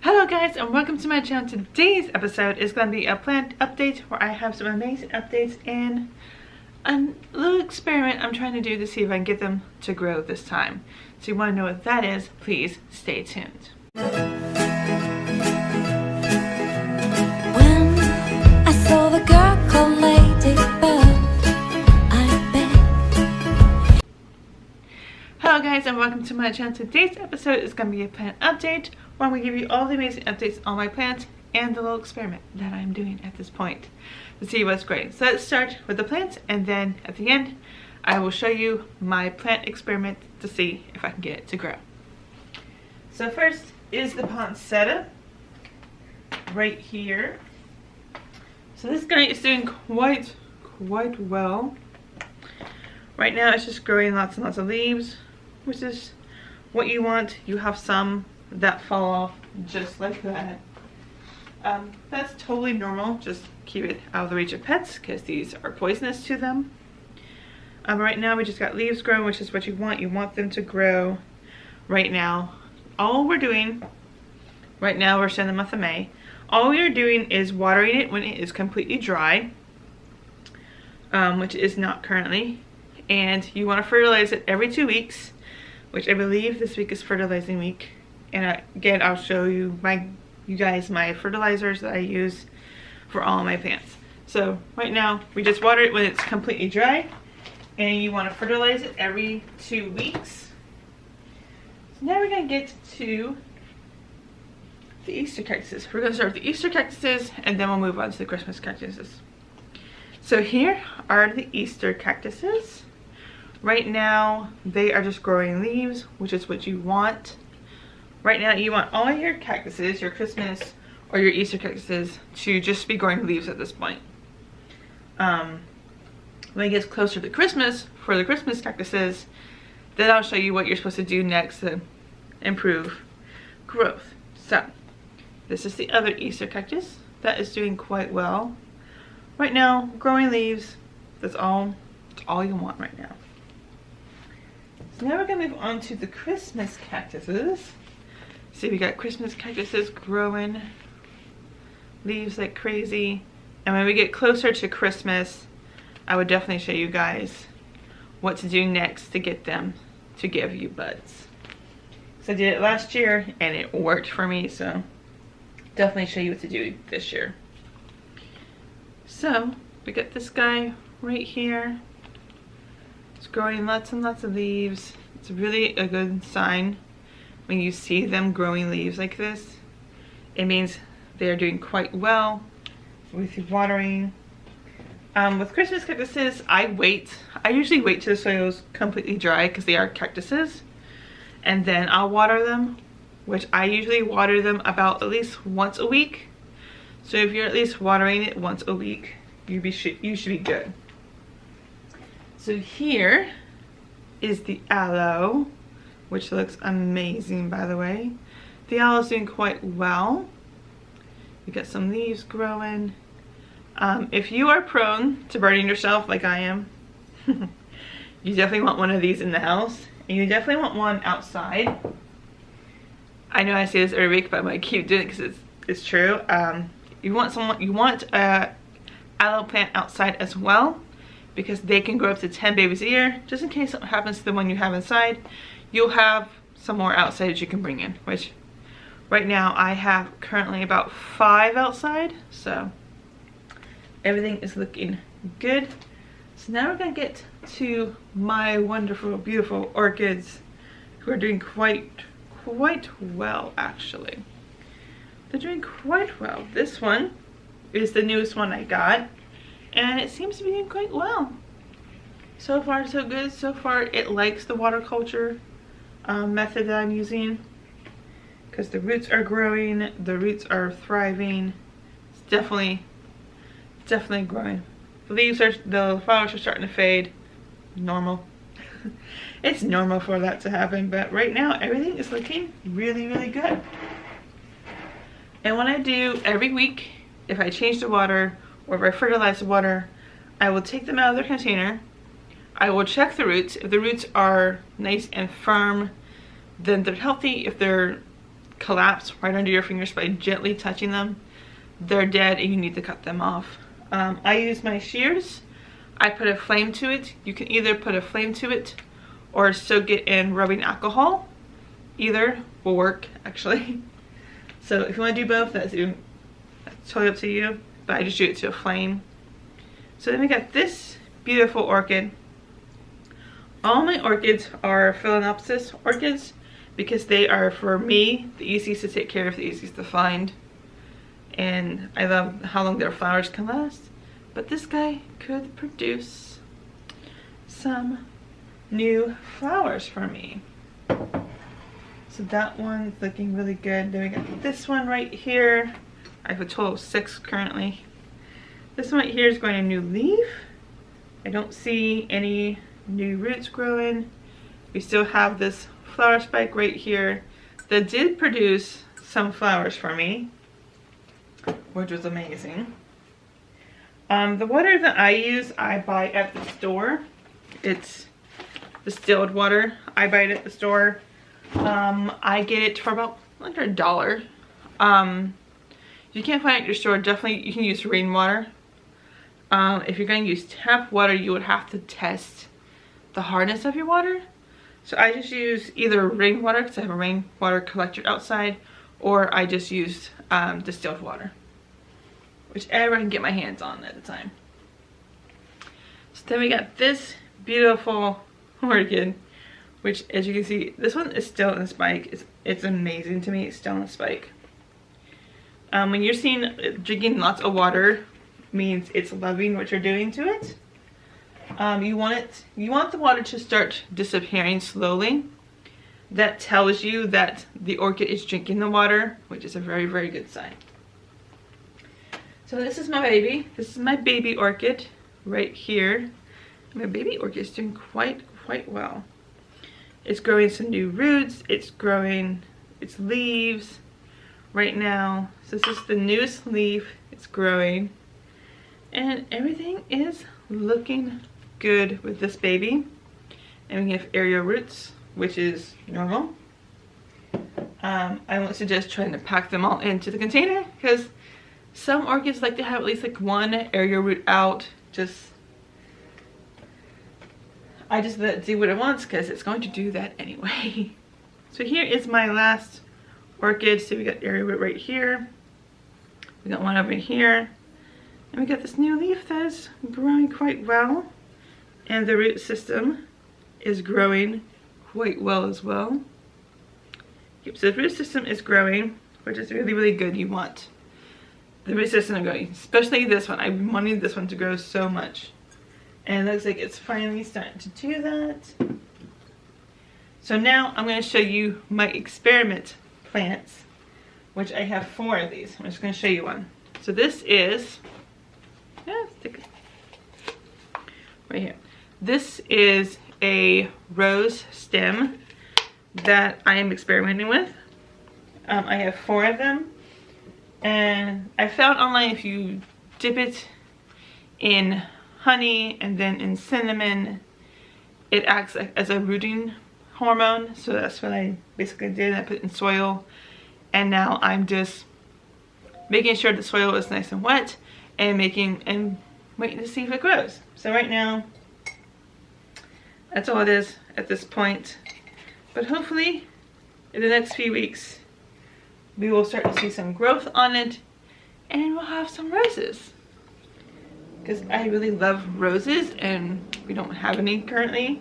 Hello guys, and welcome to my channel. Today's episode is going to be a plant update where I have some amazing updates and a little experiment I'm trying to do to see if I can get them to grow this time. So you want to know what that is, please stay tuned. When I saw the girl called Ladybird, I bet. Hello guys, and welcome to my channel. Today's episode is going to be a plant update where I'm going to give you all the amazing updates on my plants and the little experiment that I'm doing at this point to see what's great. So let's start with the plants, and then at the end I will show you my plant experiment to see if I can get it to grow. So first is the poinsettia right here. So this guy is doing quite well. Right now it's just growing lots and lots of leaves, which is what you want. You have some that fall off just like that. That's totally normal. Just keep it out of the reach of pets because these are poisonous to them. Right now we just got leaves growing, which is what you want. You want them to grow right now. All we're doing right now, we're still in the month of May. All we are doing is watering it when it is completely dry, which it is not currently. And you want to fertilize it every 2 weeks, which I believe this week is fertilizing week. And again, I'll show you guys my fertilizers that I use for all my plants. So right now we just water it when it's completely dry, and you want to fertilize it every 2 weeks. So now we're going to get to the Easter cactuses. We're going to start with the Easter cactuses, and then we'll move on to the Christmas cactuses. So here are the Easter cactuses. Right now they are just growing leaves, which is what you want. Right now you want all your cactuses, your Christmas or your Easter cactuses, to just be growing leaves at this point. When it gets closer to Christmas, for the Christmas cactuses, then I'll show you what you're supposed to do next to improve growth. So this is the other Easter cactus that is doing quite well. Right now, growing leaves, that's all you want right now. So now we're gonna move on to the Christmas cactuses. See, we got Christmas cactuses growing leaves like crazy. And when we get closer to Christmas, I would definitely show you guys what to do next to get them to give you buds. So I did it last year and it worked for me, so definitely show you what to do this year. So we got this guy right here. It's growing lots and lots of leaves. It's really a good sign when you see them growing leaves like this. It means they're doing quite well with watering. With Christmas cactuses, I usually wait till the soil is completely dry because they are cactuses, and then I'll water them, which I usually water them about at least once a week. So if you're at least watering it once a week, you should be good. So here is the aloe, which looks amazing, by the way. The aloe is doing quite well. You got some leaves growing. If you are prone to burning yourself like I am, you definitely want one of these in the house, and you definitely want one outside. I know I say this every week, but I'm gonna keep doing it because it's true. You want a aloe plant outside as well, because they can grow up to 10 babies a year. Just in case something happens to the one you have inside, you'll have some more outside that you can bring in, which right now I have currently about 5 outside, so everything is looking good. So now we're gonna get to my wonderful, beautiful orchids who are doing quite well, actually. They're doing quite well. This one is the newest one I got, and it seems to be doing quite well. So far so good. So far it likes the water culture method that I'm using, because the roots are growing, the roots are thriving. It's definitely growing. The flowers are starting to fade. Normal. It's normal for that to happen, but right now everything is looking really good. And what I do every week, if I change the water or if I fertilize the water, I will take them out of their container. I will check the roots. If the roots are nice and firm, then they're healthy. If they're collapse right under your fingers by gently touching them, they're dead and you need to cut them off. I use my shears. I put a flame to it. You can either put a flame to it or soak it in rubbing alcohol. Either will work, actually. So if you want to do both, that's totally up to you, but I just do it to a flame. So then we got this beautiful orchid. All my orchids are Phalaenopsis orchids because they are, for me, the easiest to take care of, the easiest to find. And I love how long their flowers can last. But this guy could produce some new flowers for me. So that one's looking really good. Then we got this one right here. I have a total of 6 currently. This one right here is going a new leaf. I don't see any new roots growing. We still have this flower spike right here that did produce some flowers for me, which was amazing. The water that I use, I buy at the store. It's distilled water. I buy it at the store. I get it for about under $1. If you can't find it at your store, definitely you can use rainwater. If you're going to use tap water, you would have to test the hardness of your water. So I just use either rainwater, because I have a rainwater collector outside, or I just use distilled water, whichever I can get my hands on at the time. So then we got this beautiful orchid, which, as you can see, this one is still in a spike. It's amazing to me. It's still in a spike. When you're seeing drinking lots of water, means it's loving what you're doing to it. You want the water to start disappearing slowly. That tells you that the orchid is drinking the water, which is a very, very good sign. So this is my baby. This is my baby orchid right here. My baby orchid is doing quite well. It's growing some new roots. It's growing its leaves right now. So this is the newest leaf. It's growing. And everything is looking good with this baby. And we have aerial roots, which is normal. I won't suggest trying to pack them all into the container because some orchids like to have at least like one aerial root out. I just let it do what it wants because it's going to do that anyway. So here is my last orchid. So we got aerial root right here. We got one over here. And we got this new leaf that is growing quite well. And the root system is growing quite well as well. Yep, so the root system is growing, which is really, really good. You want the root system growing, especially this one. I've been wanting this one to grow so much. And it looks like it's finally starting to do that. So now I'm going to show you my experiment plants, which I have 4 of these. I'm just going to show you one. So this is, right here. This is a rose stem that I am experimenting with. I have 4 of them. And I found online if you dip it in honey and then in cinnamon, it acts as a rooting hormone. So that's what I basically did. I put it in soil. And now I'm just making sure the soil is nice and wet and waiting to see if it grows. So right now, that's all it is at this point. But hopefully, in the next few weeks, we will start to see some growth on it and we'll have some roses. Because I really love roses and we don't have any currently.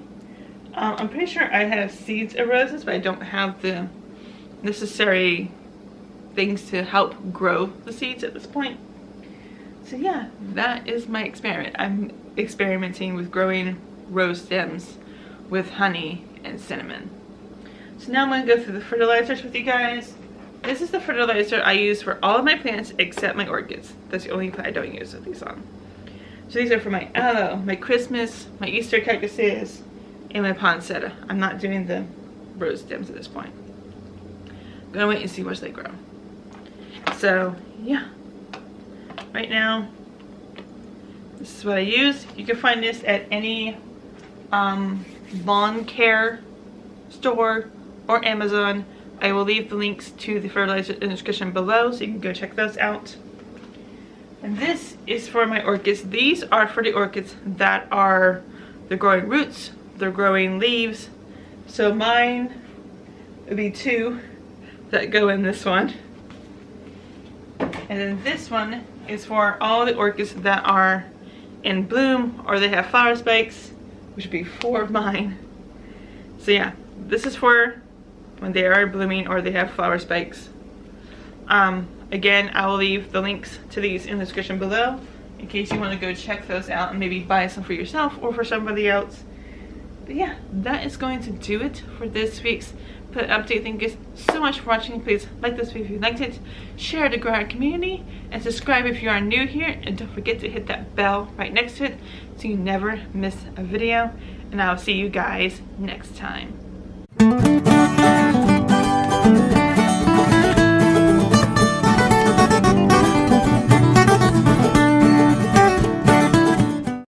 I'm pretty sure I have seeds of roses, but I don't have the necessary things to help grow the seeds at this point. So yeah, that is my experiment. I'm experimenting with growing rose stems with honey and cinnamon. So now I'm going to go through the fertilizers with you guys. This is the fertilizer I use for all of my plants except my orchids. That's the only plant I don't use these on. So these are for my aloe, my Christmas, my Easter cactuses, and my poinsettia. I'm not doing the rose stems at this point. I'm gonna wait and see much they grow. So yeah, right now this is what I use. You can find this at any lawn care store or Amazon. I will leave the links to the fertilizer in the description below so you can go check those out. And this is for my orchids. These are for the orchids that are, they're growing roots, they're growing leaves. So mine would be 2 that go in this one. And then this one is for all the orchids that are in bloom or they have flower spikes, which would be 4 of mine. So yeah, this is for when they are blooming or they have flower spikes. Again, I will leave the links to these in the description below in case you want to go check those out and maybe buy some for yourself or for somebody else. But yeah, that is going to do it for this week's pet update. Thank you so much for watching. Please like this video if you liked it, share it to grow our community, and subscribe if you are new here. And don't forget to hit that bell right next to it so you never miss a video. And I will see you guys next time.